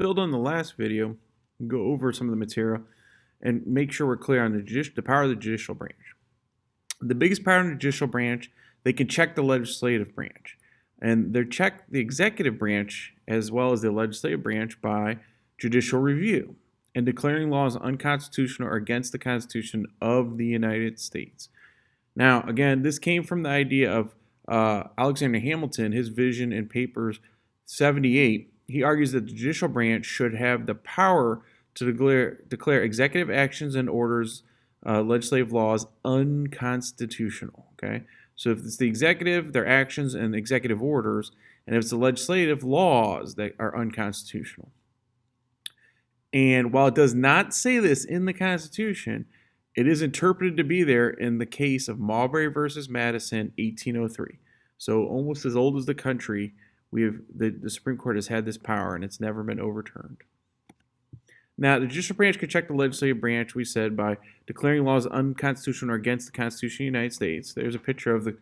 build on the last video, go over some of the material, and make sure we're clear on the power of the judicial branch. The biggest power in the judicial branch, they can check the legislative branch. And they check the executive branch as well as the legislative branch by judicial review and declaring laws unconstitutional or against the Constitution of the United States. Now, again, this came from the idea of Alexander Hamilton, his vision in Papers 78. He argues that the judicial branch should have the power to declare executive actions and orders, legislative laws, unconstitutional. Okay, so if it's the executive, their actions and executive orders, and if it's the legislative laws that are unconstitutional. And while it does not say this in the Constitution, it is interpreted to be there in the case of Marbury versus Madison, 1803. So almost as old as the country, the Supreme Court has had this power, and it's never been overturned. Now, the judicial branch can check the legislative branch, we said, by declaring laws unconstitutional or against the Constitution of the United States. There's a picture of the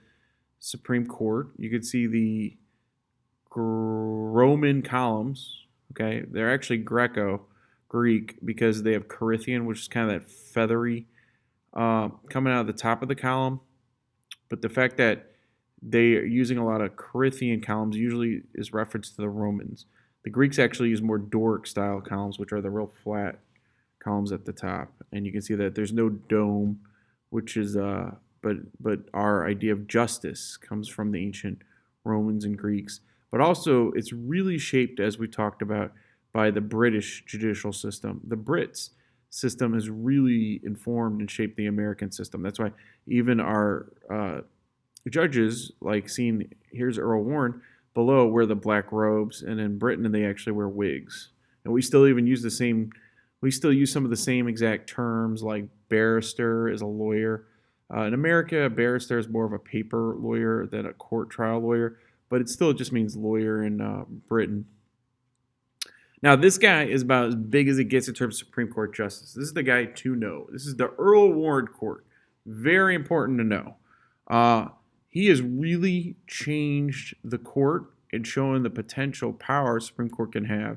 Supreme Court. You can see the Roman columns. Okay, they're actually Greek because they have Corinthian, which is kind of that feathery coming out of the top of the column. But the fact that they are using a lot of Corinthian columns usually is reference to the Romans. The Greeks actually use more Doric-style columns, which are the real flat columns at the top. And you can see that there's no dome, which is, but our idea of justice comes from the ancient Romans and Greeks. But also, it's really shaped, as we talked about, by the British judicial system. The Brits system has really informed and shaped the American system. That's why even our judges, like here's Earl Warren, below wear the black robes, and in Britain they actually wear wigs. And we still even use some of the same exact terms, like barrister is a lawyer. In America, a barrister is more of a paper lawyer than a court trial lawyer, but it still just means lawyer in Britain. Now, this guy is about as big as it gets in terms of Supreme Court justice. This is the guy to know. This is the Earl Warren Court. Very important to know. He has really changed the court and shown the potential power Supreme Court can have,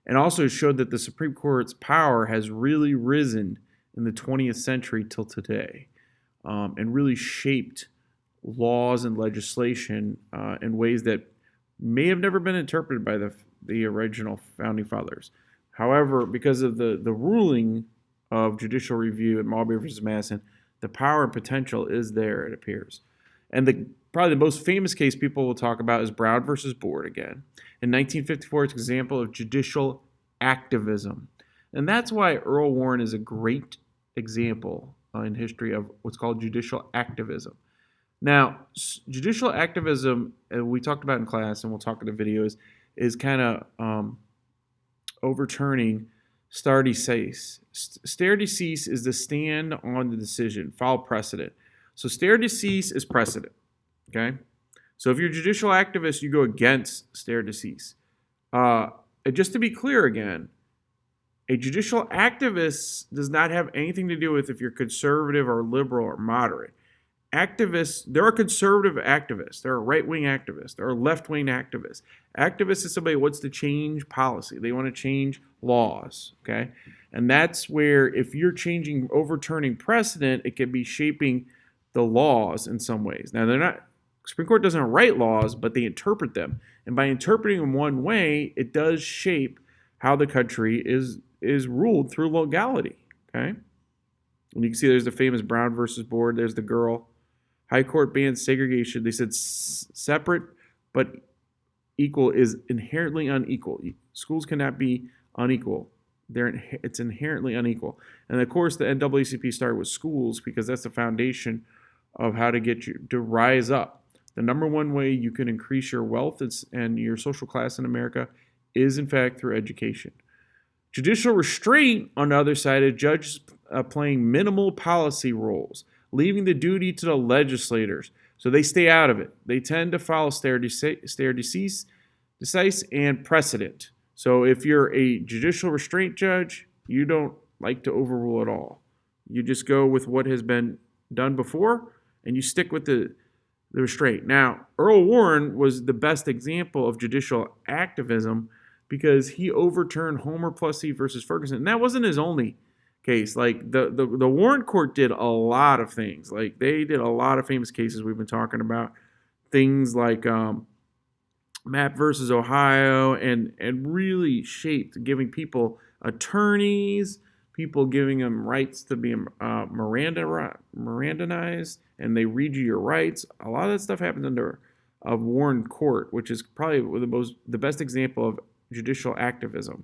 and also showed that the Supreme Court's power has really risen in the 20th century till today, and really shaped laws and legislation in ways that may have never been interpreted by the original founding fathers. However, because of the ruling of judicial review at Marbury versus Madison, the power and potential is there, it appears. And probably the most famous case people will talk about is Brown versus Board again. In 1954, it's an example of judicial activism. And that's why Earl Warren is a great example in history of what's called judicial activism. Now, judicial activism, we talked about in class, and we'll talk in the videos, is kind of overturning stare decisis. Stare decisis is the stand on the decision, follow precedent. So stare decisis is precedent, okay? So if you're a judicial activist, you go against stare decisis. And just to be clear again, a judicial activist does not have anything to do with if you're conservative or liberal or moderate. Activists, there are conservative activists, there are right-wing activists, there are left-wing activists. Activists is somebody who wants to change policy. They want to change laws, okay? And that's where if you're overturning precedent, it can be shaping the laws in some ways. Now, Supreme Court doesn't write laws, but they interpret them. And by interpreting them one way, it does shape how the country is ruled through legality, okay? And you can see there's the famous Brown versus Board. There's the girl. High Court bans segregation. They said separate but equal is inherently unequal. Schools cannot be unequal. It's inherently unequal. And of course, the NAACP started with schools because that's the foundation of how to get you to rise up. The number one way you can increase your wealth and your social class in America is, in fact, through education. Judicial restraint, on the other side, is judges playing minimal policy roles, leaving the duty to the legislators. So they stay out of it. They tend to follow stare decisis and precedent. So if you're a judicial restraint judge, you don't like to overrule at all. You just go with what has been done before, and you stick with the restraint. Now, Earl Warren was the best example of judicial activism because he overturned Homer Plessy versus Ferguson. And that wasn't his only case. Like the Warren Court did a lot of things. Like they did a lot of famous cases we've been talking about. Things like Mapp versus Ohio, and really shaped, giving people attorneys, people giving them rights to be Mirandanized, and they read you your rights. A lot of that stuff happens under a Warren Court, which is probably the best example of judicial activism.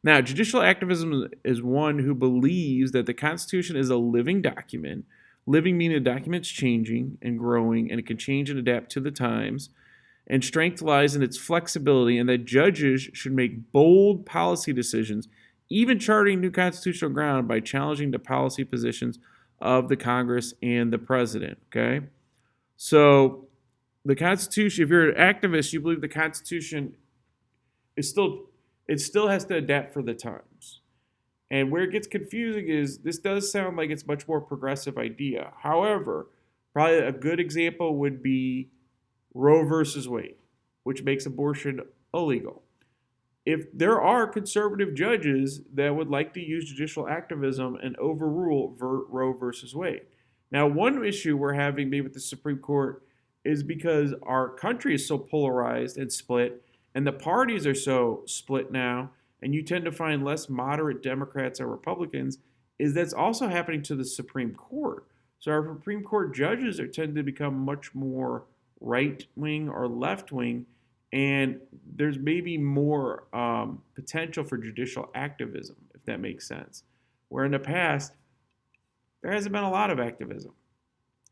Now, judicial activism is one who believes that the Constitution is a living document. Living meaning the document's changing and growing, and it can change and adapt to the times. And strength lies in its flexibility, and that judges should make bold policy decisions, even charting new constitutional ground by challenging the policy positions of the Congress and the president. Okay? So the Constitution, if you're an activist, you believe the Constitution is still has to adapt for the times. And where it gets confusing is this does sound like it's much more progressive idea. However, probably a good example would be Roe versus Wade, which makes abortion illegal. If there are conservative judges that would like to use judicial activism and overrule Roe versus Wade. Now, one issue we're having maybe with the Supreme Court is because our country is so polarized and split, and the parties are so split now, and you tend to find less moderate Democrats or Republicans, is that's also happening to the Supreme Court. So our Supreme Court judges tend to become much more right-wing or left-wing, and there's maybe more potential for judicial activism, if that makes sense. Where in the past, there hasn't been a lot of activism.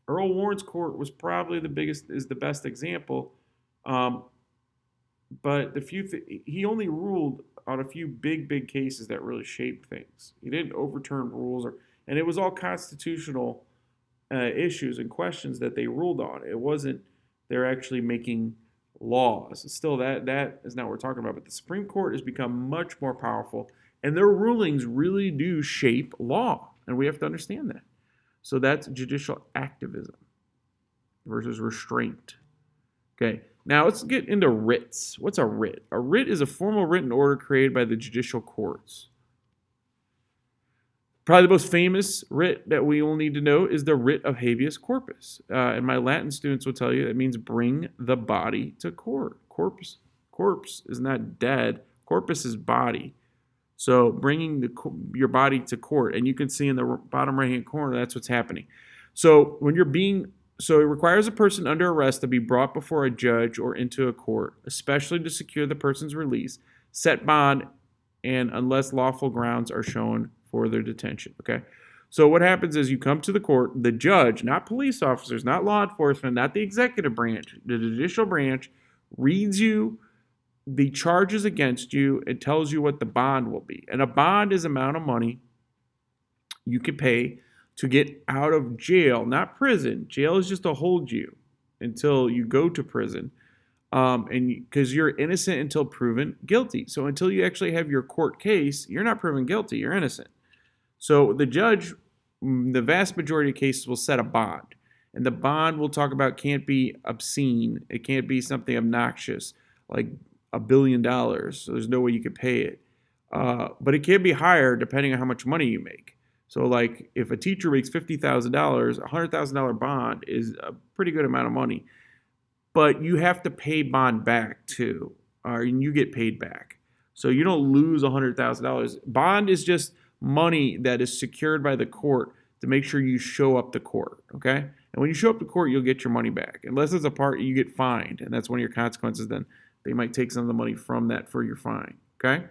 Earl Warren's court was probably the best example, but he only ruled on a few big cases that really shaped things. He didn't overturn rules, and it was all constitutional issues and questions that they ruled on. It wasn't they're actually making laws. Still, that is not what we're talking about. But the Supreme Court has become much more powerful, and their rulings really do shape law, and we have to understand that. So that's judicial activism versus restraint. Okay, now let's get into writs. What's a writ? A writ is a formal written order created by the judicial courts. Probably the most famous writ that we all need to know is the writ of habeas corpus. And my Latin students will tell you it means bring the body to court. Corpse is not dead. Corpus is body. So bringing your body to court. And you can see in the bottom right-hand corner, that's what's happening. So it requires a person under arrest to be brought before a judge or into a court, especially to secure the person's release, set bond, and unless lawful grounds are shown for their detention. Okay, so what happens is you come to the court, the judge, not police officers, not law enforcement, not the executive branch, the judicial branch, reads you the charges against you and tells you what the bond will be. And a bond is amount of money you can pay to get out of jail, not prison. Jail is just to hold you until you go to prison, and because you're innocent until proven guilty. So until you actually have your court case, you're not proven guilty, you're innocent. So the judge, the vast majority of cases, will set a bond. And the bond we'll talk about can't be obscene. It can't be something obnoxious, like $1 billion. So there's no way you could pay it. But it can be higher depending on how much money you make. So like if a teacher makes $50,000, a $100,000 bond is a pretty good amount of money. But you have to pay bond back too, and you get paid back. So you don't lose $100,000. Bond is just money that is secured by the court to make sure you show up to court, okay? And when you show up to court, you'll get your money back. Unless it's a part, you get fined, and that's one of your consequences. Then they might take some of the money from that for your fine, okay?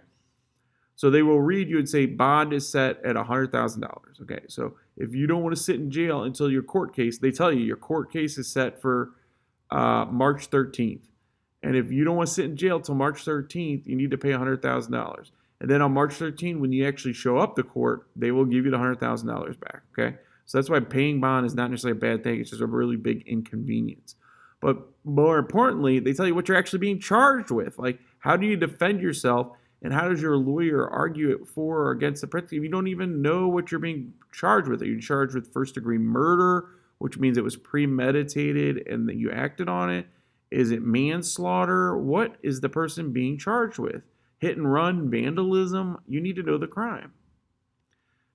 So they will read you and say bond is set at $100,000, okay? So if you don't want to sit in jail until your court case, they tell you your court case is set for March 13th. And if you don't want to sit in jail till March 13th, you need to pay $100,000. And then on March 13th, when you actually show up to court, they will give you the $100,000 back, okay? So that's why paying bond is not necessarily a bad thing. It's just a really big inconvenience. But more importantly, they tell you what you're actually being charged with. Like, how do you defend yourself, and how does your lawyer argue it for or against the principle if you don't even know what you're being charged with? Are you charged with first-degree murder, which means it was premeditated and that you acted on it? Is it manslaughter? What is the person being charged with? hit and run, vandalism, you need to know the crime.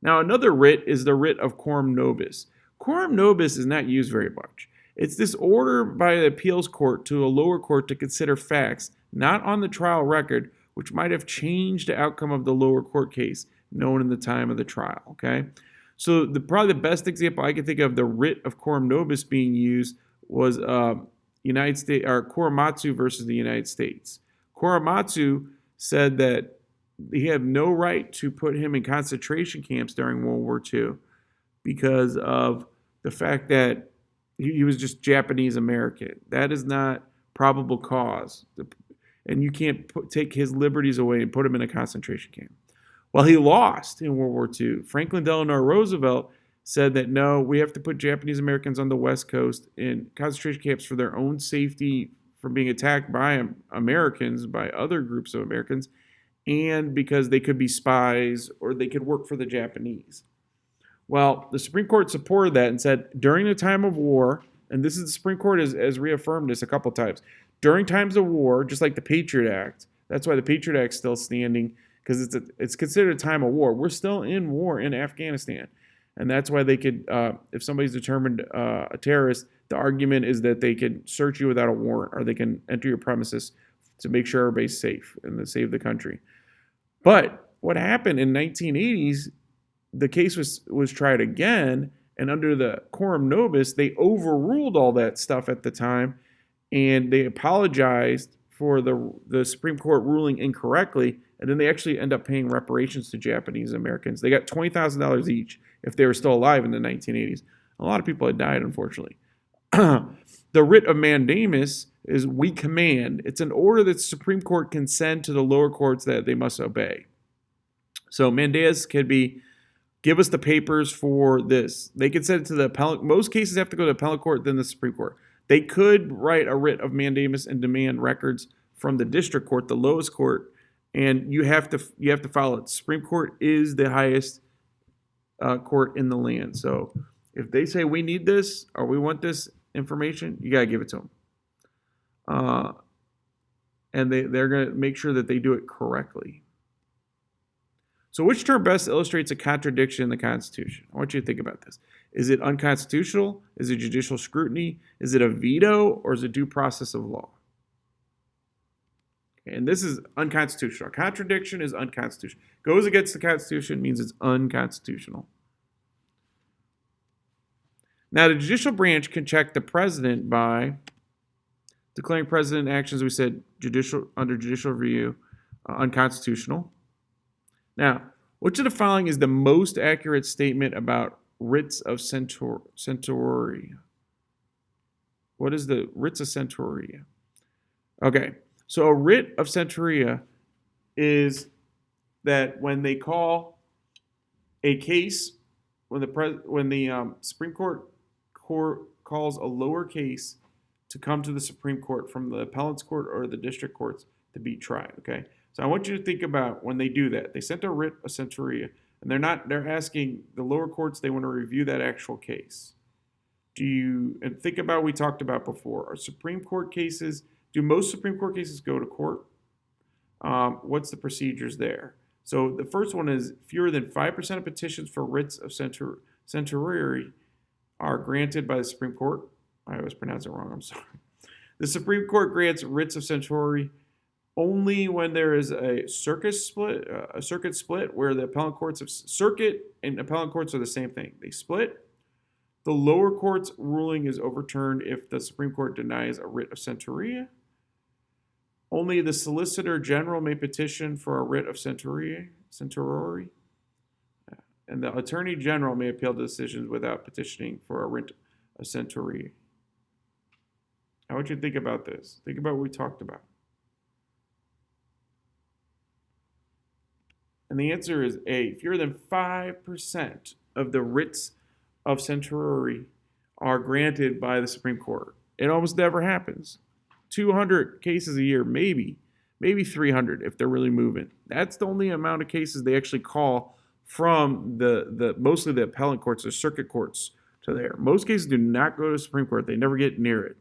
Now, another writ is the writ of quorum nobis. Quorum nobis is not used very much. It's this order by the appeals court to a lower court to consider facts not on the trial record, which might have changed the outcome of the lower court case known in the time of the trial. Okay, so probably the best example I can think of the writ of quorum nobis being used was United States or Korematsu versus the United States. Korematsu said that he had no right to put him in concentration camps during World War II because of the fact that he was just Japanese American. That is not probable cause. And you can't take his liberties away and put him in a concentration camp. Well, he lost in World War II. Franklin Delano Roosevelt said that no, we have to put Japanese Americans on the West Coast in concentration camps for their own safety from being attacked by Americans, by other groups of Americans, and because they could be spies or they could work for the Japanese. Well, the Supreme Court supported that and said during the time of war, and this is the Supreme Court has reaffirmed this a couple times, during times of war, just like the Patriot Act, that's why the Patriot Act's still standing, because it's considered a time of war. We're still in war in Afghanistan. And that's why they could, if somebody's determined a terrorist, the argument is that they can search you without a warrant or they can enter your premises to make sure everybody's safe and to save the country. But what happened in 1980s, the case was tried again, and under the quorum nobis, they overruled all that stuff at the time, and they apologized for the Supreme Court ruling incorrectly, and then they actually end up paying reparations to Japanese Americans. They got $20,000 each if they were still alive in the 1980s. A lot of people had died, unfortunately. The writ of mandamus is we command. It's an order that the Supreme Court can send to the lower courts that they must obey. So mandamus could be, give us the papers for this. They could send it to the appellate. Most cases have to go to the appellate court, then the Supreme Court. They could write a writ of mandamus and demand records from the district court, the lowest court, and you have to follow it. The Supreme Court is the highest court in the land. So if they say we need this or we want this information, you got to give it to them. And they're going to make sure that they do it correctly. So which term best illustrates a contradiction in the Constitution? I want you to think about this. Is it unconstitutional? Is it judicial scrutiny? Is it a veto? Or is it due process of law? Okay, and this is unconstitutional. A contradiction is unconstitutional. Goes against the Constitution means it's unconstitutional. Now, the judicial branch can check the president by declaring president actions, we said, under judicial review, unconstitutional. Now, which of the following is the most accurate statement about writs of certiorari? What is the writs of certiorari? Okay, so a writ of certiorari is that when they call a case, when the Supreme Court calls a lower case to come to the Supreme Court from the appellate's court or the district courts to be tried. Okay, so I want you to think about when they do that. They sent a writ of certiorari, and they're asking the lower courts, they want to review that actual case. And think about what we talked about before. Do most Supreme Court cases go to court? What's the procedures there? So the first one is fewer than 5% of petitions for writs of certiorari are granted by the Supreme Court. I always pronounce it wrong, I'm sorry. The Supreme Court grants writs of certiorari only when there is a circuit split where the appellate courts of circuit and appellate courts are the same thing. They split. The lower court's ruling is overturned if the Supreme Court denies a writ of certiorari. Only the Solicitor General may petition for a writ of certiorari, and the Attorney General may appeal the decisions without petitioning for a writ of certiorari. I want you to think about this. Think about what we talked about. And the answer is A. Fewer than 5% of the writs of certiorari are granted by the Supreme Court. It almost never happens. 200 cases a year, maybe 300 if they're really moving. That's the only amount of cases they actually call from the mostly the appellate courts or circuit courts to there. Most cases do not go to the Supreme Court. They never get near it.